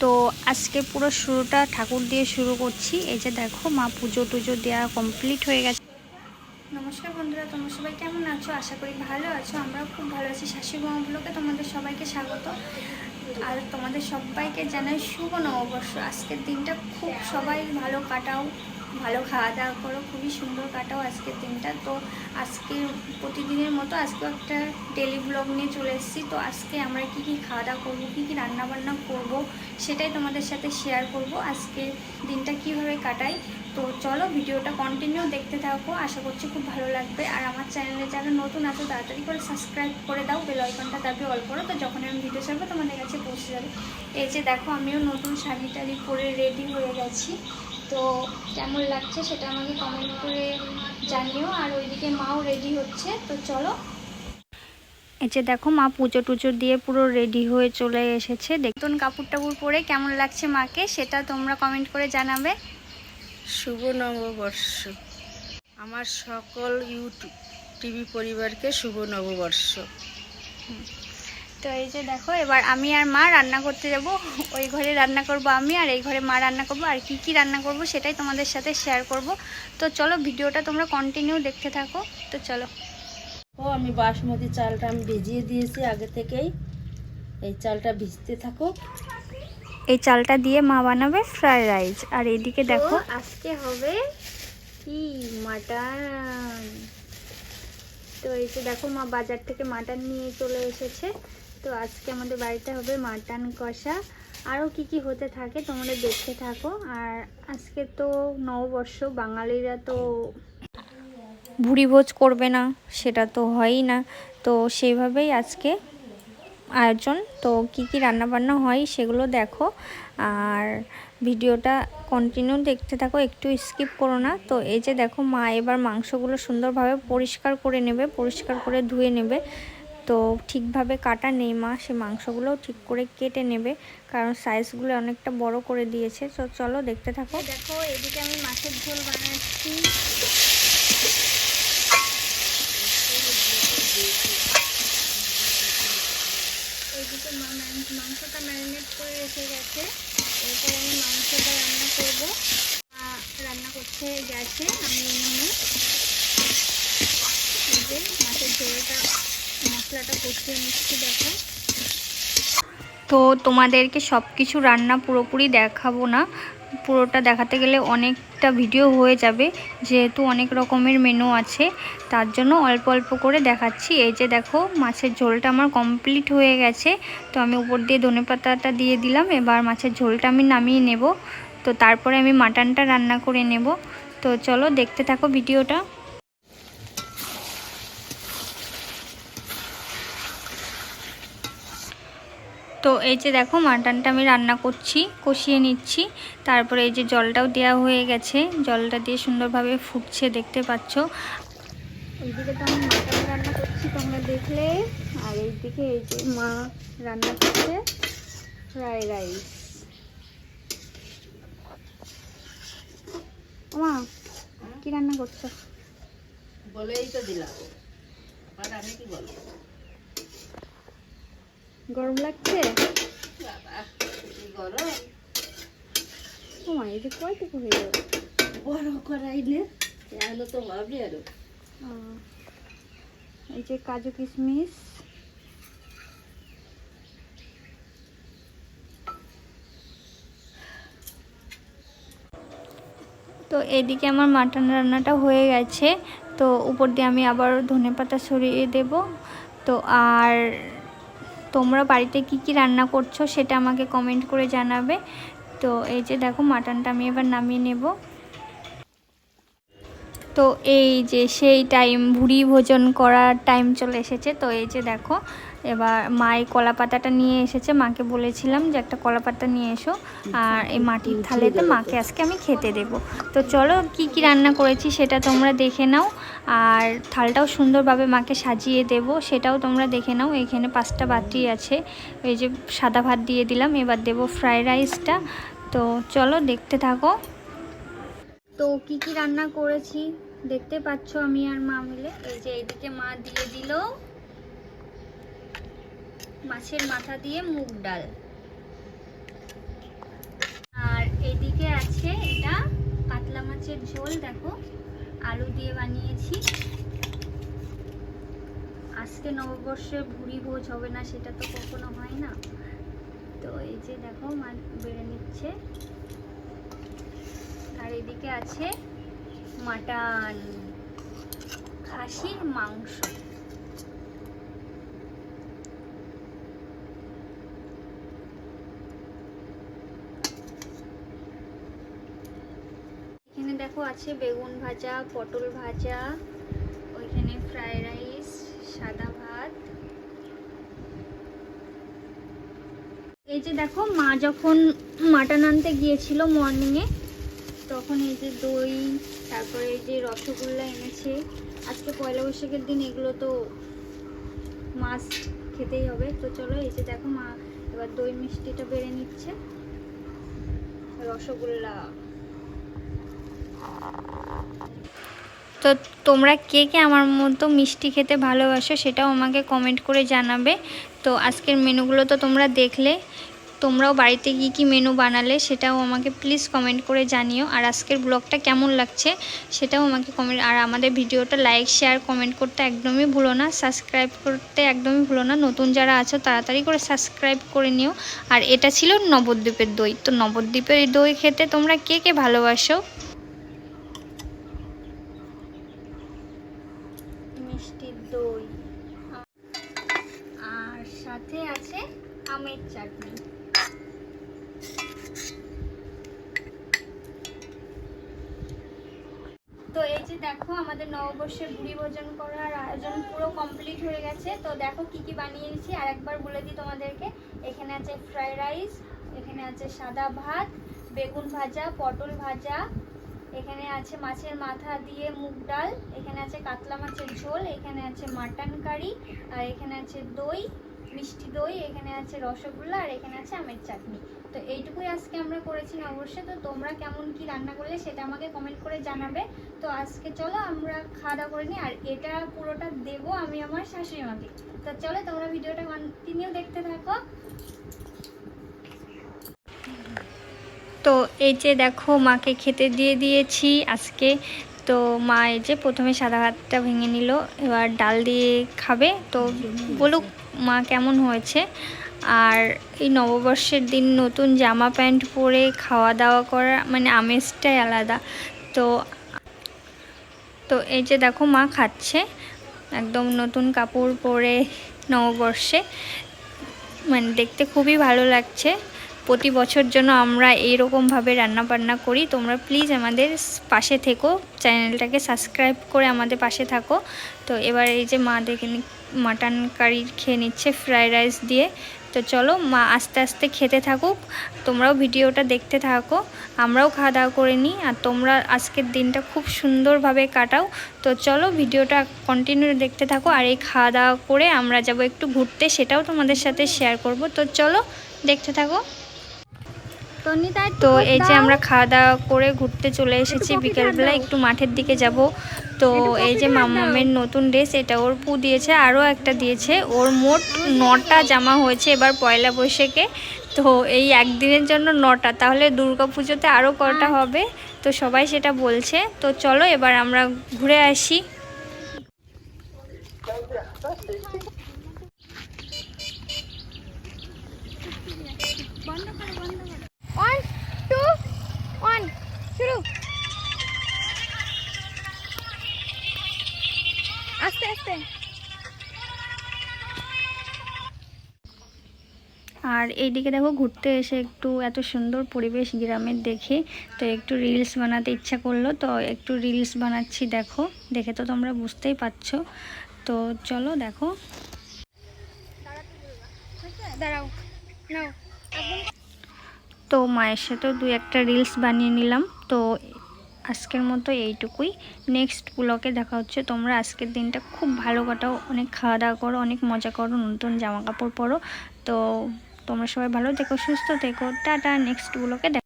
তো আজকে পুরো শুরুটা ঠাকুর দিয়ে শুরু করছি। এই যে দেখো মা পুজো টুজো দেওয়া কমপ্লিট হয়ে গেছে। নমস্কার বন্ধুরা, তোমরা সবাই কেমন আছো? আশা করি ভালো আছো। আমরাও খুব ভালো আছি। শাশুড়ি মামা ব্লগে তোমাদের সবাইকে স্বাগত। আর তোমাদের সবাইকে জানাই শুভ নববর্ষ। আজকের দিনটা খুব সবাই ভালো কাটাও, ভালো খাওয়া দাওয়া করো, খুবই সুন্দর কাটাও আজকের দিনটা। তো আজকে প্রতিদিনের মতো আজকেও একটা ডেলি ব্লগ নিয়ে চলে এসেছি। তো আজকে আমরা কী কী খাওয়া দাওয়া করবো, কী কী রান্নাবান্না করব, সেটাই তোমাদের সাথে শেয়ার করব। আজকে দিনটা কীভাবে কাটাই। তো চলো ভিডিওটা কন্টিনিউ দেখতে থাকো, আশা করছি খুব ভালো লাগবে। আর আমার চ্যানেলে যারা নতুন আছো তাড়াতাড়ি করে সাবস্ক্রাইব করে দাও, বেল আইকনটা দাবিয়ে অল করো, তো যখন আমি ভিডিও ছাড়বো তোমাদের কাছে পৌঁছে যাবে। এই যে দেখো আমিও নতুন শাড়ি টাড়ি পরে রেডি হয়ে গেছি। তো কেমন লাগছে সেটা আমাকে কমেন্ট করে জানিও। আর ওইদিকে মাও রেডি হচ্ছে। তো চলো, এই যে দেখো মা পুজো টুজো দিয়ে পুরো রেডি হয়ে চলে এসেছে। নতুন কাপড় টাপুর পরে কেমন লাগছে মাকে সেটা তোমরা কমেন্ট করে জানাবে। শুভ নববর্ষ। আমার সকল ইউটিউব টিভি পরিবারকে শুভ নববর্ষ। তো এই যে দেখো এবার আমি আর মা রান্না করতে যাব। ওই ঘরে রান্না করব আমি, আর এই ঘরে মা রান্না করব। আর কি কি রান্না করব সেটাই তোমাদের সাথে শেয়ার করব। তো চলো ভিডিওটা তোমরা কন্টিনিউ দেখতে থাকো। তো চলো। আমি বাসমতি চালটা আমি ভিজিয়ে দিয়েছি আগে থেকেই। এই চালটা ভিজতে থাকো। এই চালটা দিয়ে মা বানাবে ফ্রাইড রাইস। আর এইদিকে দেখো আজকে হবে কি মাটন। তো এই যে দেখো মা বাজার থেকে মাটন নিয়ে চলে এসেছে। তো আজকে আমাদের বাড়িতে হবে মাটন কষা। আরও কি কি হতে থাকে তোমরা দেখতে থাকো। আর আজকে তো নববর্ষ, বাঙালিরা তো ভুরি ভোজ করবে না, সেটা তো হয়ই না। তো সেইভাবেই আজকে আয়োজন। তো কি কি রান্নাবান্না হয় সেগুলো দেখো, আর ভিডিওটা কন্টিনিউ দেখতে থাকো, একটু স্কিপ করো না। তো এই যে দেখো মা এবার মাংসগুলো সুন্দরভাবে পরিষ্কার করে নেবে, পরিষ্কার করে ধুয়ে নেবে। তো ঠিকভাবে কাটা নেই মা, সে মাংসগুলোও ঠিক করে কেটে নেবে, কারণ সাইজগুলো অনেকটা বড় করে দিয়েছে। তো চলো দেখতে থাকো। দেখো এদিকে আমি মাছের ঝোল বানাচ্ছি। ওইদিকে মা মাংসটা ম্যারিনেট করে রেখে গেছে। এরপর আমি মাংসটা রান্না করব। রান্না করছে গ্যাসে, আমি উনুনে। এই যে মাছের ঝোলটা মশলাটা কষিয়ে নিচ্ছি দেখো। তো তোমাদেরকে সব কিছু রান্না পুরোপুরি দেখাবো না, পুরোটা দেখাতে গেলে অনেকটা ভিডিও হয়ে যাবে, যেহেতু অনেক রকমের মেনু আছে, তার জন্য অল্প অল্প করে দেখাচ্ছি। এই যে দেখো মাছের ঝোলটা আমার কমপ্লিট হয়ে গেছে। তো আমি উপর দিয়ে ধনেপাতাটা দিয়ে দিলাম। এবার মাছের ঝোলটা আমি নামিয়ে নেব। তো তারপরে আমি মাটনটা রান্না করে নেব। তো চলো দেখতে থাকো ভিডিওটা। তো এই যে দেখো মাটনটা আমি রান্না করছি, কষিয়ে নিচ্ছি। তারপরে এই যে জলটাও দেওয়া হয়ে গেছে, জলটা দিয়ে সুন্দরভাবে ফুটছে দেখতে পাচ্ছ। এইদিকে তো আমি মাটন রান্না করছি তোমরা দেখলে, আর এইদিকে এই যে মা রান্না করছে ফ্রাইড রাইস। মা কি রান্না করছো? বলেই তো দিলাম, আর আমি কি বলবো? গরম লাগছে? গরম ও মা, এই যে কয়টুকু হয়ে যাবে? বড় করাইলে এগুলো তো হবে আরো। এই যে কাজু কিশমিশ, তো এদিকে আমার মাটন রান্নাটা হয়ে গেছে। তো উপর দিয়ে আমি আবার ধনেপাতা ছড়িয়ে দেব। তো আর তোমরা বাড়িতে কি কি রান্না করছো সেটা আমাকে কমেন্ট করে জানাবে। তো এই যে দেখো মাটনটা আমি এবার নামিয়ে নেব। তো এই যে সেই টাইম, ভুরি ভোজন করার টাইম চলে এসেছে। তো এই যে দেখো এবার মা এই কলা পাতাটা নিয়ে এসেছে। মাকে বলেছিলাম যে একটা কলা পাতা নিয়ে এসো, আর এই মাটির থালেতে মাকে আজকে আমি খেতে দেব। তো চলো কি কি রান্না করেছি সেটা তোমরা দেখে নাও, আর থালটাও সুন্দরভাবে মাকে সাজিয়ে দেব সেটাও তোমরা দেখে নাও। এখানে 5টা বাটি আছে। এই যে সাদা ভাত দিয়ে দিলাম, এবার দেব ফ্রাইড রাইসটা। তো চলো দেখতে থাকো। তো কি কি রান্না করেছি দেখতে পাচ্ছ আমি আর মা মিলে। এই যে এইদিকে মা দিয়ে দিল মাছের মাথা দিয়ে মুগ ডাল। ঝোল দেখো আলু দিয়ে বানিয়েছি। আজকে নববর্ষে ভুড়ি ভোজ হবে না সেটা তো কখনো হয় না। তো এই যে দেখো মা বেড়ে নিচ্ছে। আর এদিকে আছে মাটন, খাসির মাংস। এখানে দেখো আছে বেগুন ভাজা, পটল ভাজা, ওইখানে ফ্রাইড রাইস, সাদা ভাত। এই যে দেখো মা যখন মাটন আনতে গিয়েছিল মর্নিংয়ে, তখন এই যে দই, তারপরে এই যে রসগোল্লা এনেছে। আজকে পয়লা বৈশাখের দিন এগুলো তো মাস্ট খেতেই হবে। তো চলো এই যে দেখো মা এবার দই মিষ্টিটা বেড়ে নিচ্ছে। রসগোল্লা। তো তোমরা কে কে আমার মতো মিষ্টি খেতে ভালোবাসো সেটাও আমাকে কমেন্ট করে জানাবে। তো আজকের মেনুগুলো তো তোমরা দেখলে, তোমরাও বাড়িতে কী মেনু বানালে সেটাও আমাকে প্লিজ কমেন্ট করে জানিও। আর আজকের ব্লগটা কেমন লাগছে সেটাও আমাকে কমেন্ট, আর আমাদের ভিডিওটা লাইক শেয়ার কমেন্ট করতে একদমই ভুলো না, সাবস্ক্রাইব করতে একদমই ভুলো না। নতুন যারা আছো তাড়াতাড়ি করে সাবস্ক্রাইব করে নিও। আর এটা ছিল নবদ্বীপের দই। তো নবদ্বীপের দই খেতে তোমরা কে কে ভালোবাসো? মিষ্টির দই আর সাথে আছে আমের চাটনি। তো এই যে দেখো আমাদের নববর্ষের ভুড়ি ভোজন করার আয়োজন পুরো কমপ্লিট হয়ে গেছে। তো দেখো কি কি বানিয়েছি আর একবার বলে দিই তোমাদেরকে। এখানে আছে ফ্রাইড রাইস, এখানে আছে সাদা ভাত, বেগুন ভাজা, পটল ভাজা, এখানে আছে মাছের মাথা দিয়ে মুগ ডাল, এখানে আছে কাতলা মাছের ঝোল, এখানে আছে মাটন কারি, আর এখানে আছে দই, মিষ্টি দই, এখানে আছে রসগোল্লা, আর এখানে আছে আমের চাটনি। তো এইটুকুই আজকে আমরা করেছি নববর্ষে। তো তোমরা কেমন কি রান্না করলে সেটা আমাকে কমেন্ট করে জানাবে। তো আজকে চলো আমরা খাওয়া দাওয়া করে নিই। আর এটা পুরোটা দেবো আমি আমার শাশুড়ি মাকে। তো চলো তোমরা ভিডিওটা কন্টিনিউ দেখতে থাকো। তো এই যে দেখো মাকে খেতে দিয়ে দিয়েছি আজকে। তো মা এই যে প্রথমে সাদা ভাতটা ভেঙে নিল, এবার ডাল দিয়ে খাবে। তো বলুক মা কেমন হয়েছে। আর এই নববর্ষের দিন নতুন জামা প্যান্ট পরে খাওয়া দাওয়া করা মানে আমেজটাই আলাদা। তো তো এই যে দেখো মা খাচ্ছে একদম নতুন কাপড় পরে নববর্ষে, মানে দেখতে খুবই ভালো লাগছে। প্রতি বছর জন্য আমরা এইরকমভাবে রান্নাবান্না করি। তোমরা প্লিজ আমাদের পাশে থেকো, চ্যানেলটাকে সাবস্ক্রাইব করে আমাদের পাশে থাকো। তো এবার এই যে মা দেখে মাটন কারি খেয়ে নিচ্ছে ফ্রাইড রাইস দিয়ে। তো চলো মা আস্তে আস্তে খেতে থাকুক, তোমরাও ভিডিওটা দেখতে থাকো, আমরাও খাওয়া দাওয়া করে নিই। আর তোমরা আজকের দিনটা খুব সুন্দরভাবে কাটাও। তো চলো ভিডিওটা কন্টিনিউ দেখতে থাকো। আর এই খাওয়া দাওয়া করে আমরা যাব একটু ঘুরতে, সেটাও তোমাদের সাথে শেয়ার করব। তো চলো দেখতে থাকো। তো এই যে আমরা খাওয়া দাওয়া করে ঘুরতে চলে এসেছি বিকেলবেলা, একটু মাঠের দিকে যাব। তো এই যে মামামের নতুন ড্রেস, এটা ওর পু দিয়েছে, আরও একটা দিয়েছে। ওর মোট 9টা জামা হয়েছে এবার পয়লা বৈশাখে। তো এই একদিনের জন্য 9টা, তাহলে দুর্গা পুজোতে আরও কটা হবে। তো সবাই সেটা বলছে। তো চলো এবার আমরা ঘুরে আসি। আস্তে আস্তে। আর এইদিকে দেখো ঘুরতে এসে একটু এত সুন্দর পরিবেশ গ্রামের দেখে তো একটু রিলস বানাতে ইচ্ছা করলো। তো একটু রিলস বানাচ্ছি, দেখো দেখে তো তোমরা বুঝতেই পারছো। তো চলো দেখো। দাঁড়াও নাও। তো মায়ের সাথেও 2-1টা রিলস বানিয়ে নিলাম। তো আজকের মতো এইটুকুই, নেক্সট ব্লগে দেখা হচ্ছে। তোমরা আজকের দিনটা খুব ভালো কাটাও, অনেক খাওয়া দাওয়া করো, অনেক মজা করো, নতুন জামা কাপড় পরো। তো তোমরা সবাই ভালো থেকো, সুস্থ থেকো, টাটা। নেক্সট ব্লগে দেখা।